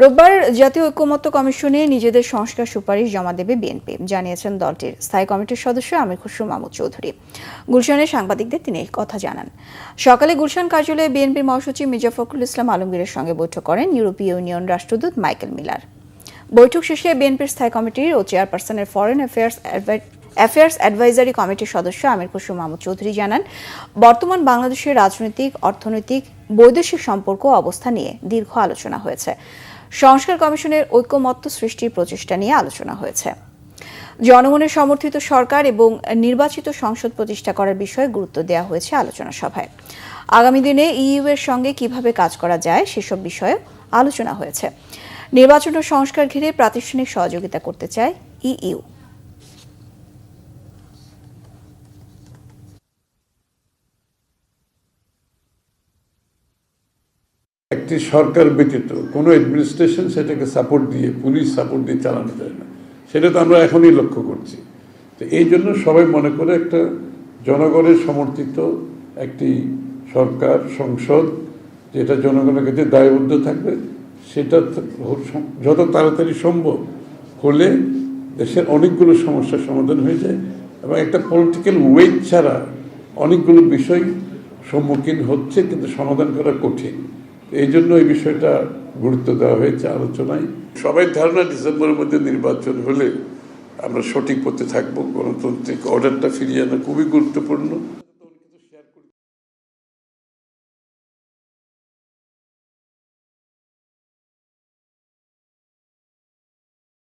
রোববার জাতীয় ঐকমত্য কমিশনে নিজেদের সংস্কার সুপারিশ জমা দেবে বিএনপি, জানিয়েছেন দলটির স্থায়ী কমিটির সদস্য আমির খসরু মাহমুদ চৌধুরী। গুলশানে সাংবাদিকদের তিনি এই কথা জানান। সকালে গুলশান কার্যালয়ে বিএনপির মহাসচিব মির্জা ফখরুল ইসলাম আলমগীরের সঙ্গে বৈঠক করেন ইউরোপীয় ইউনিয়ন রাষ্ট্রদূত মাইকেল মিলার। বৈঠক শেষে বিএনপির স্থায়ী কমিটির ও চেয়ারপারসনের ফরেন অ্যাফেয়ার্স অ্যাডভাইজারি কমিটির সদস্য আমির খসরু মাহমুদ চৌধুরী জানান, বর্তমান বাংলাদেশের রাজনৈতিক, অর্থনৈতিক, বৈদেশিক সম্পর্ক অবস্থা নিয়ে দীর্ঘ আলোচনা হয়েছে। সংস্কার কমিশনের ঐকমত্য সৃষ্টির প্রচেষ্টা নিয়ে আলোচনা হয়েছে। জনগণের সমর্থিত সরকার এবং নির্বাচিত সংসদ প্রতিষ্ঠা করার বিষয়ে গুরুত্ব দেওয়া হয়েছে আলোচনা সভায়। আগামী দিনে ইইউ এর সঙ্গে কিভাবে কাজ করা যায় সেসব বিষয়ে আলোচনা হয়েছে। নির্বাচন ও সংস্কার ঘিরে প্রাতিষ্ঠানিক সহযোগিতা করতে চায় ইইউ। একটি সরকার ব্যতীত কোনো অ্যাডমিনিস্ট্রেশন সেটাকে সাপোর্ট দিয়ে, পুলিশ সাপোর্ট দিয়ে চালানো যায় না। সেটা তো আমরা এখনই লক্ষ্য করছি। তো এই জন্য সবাই মনে করে একটা জনগণের সমর্থিত একটি সরকার, সংসদ যেটা জনগণের কাছে দায়বদ্ধ থাকবে, সেটা যত তাড়াতাড়ি সম্ভব হলে দেশের অনেকগুলো সমস্যার সমাধান হয়ে যায় এবং একটা পলিটিক্যাল ওয়েট ছাড়া অনেকগুলো বিষয় সম্মুখীন হচ্ছে, কিন্তু সমাধান করা কঠিন। এই জন্য এই বিষয়টা গুরুত্ব দেওয়া হয়েছে আলোচনায়। সবাই ধারণা ডিসেম্বরের মধ্যে নির্বাচন হলে আমরা সঠিক পথে থাকবো। গণতান্ত্রিক অর্ডারটা ফিরিয়ে আনা খুবই গুরুত্বপূর্ণ।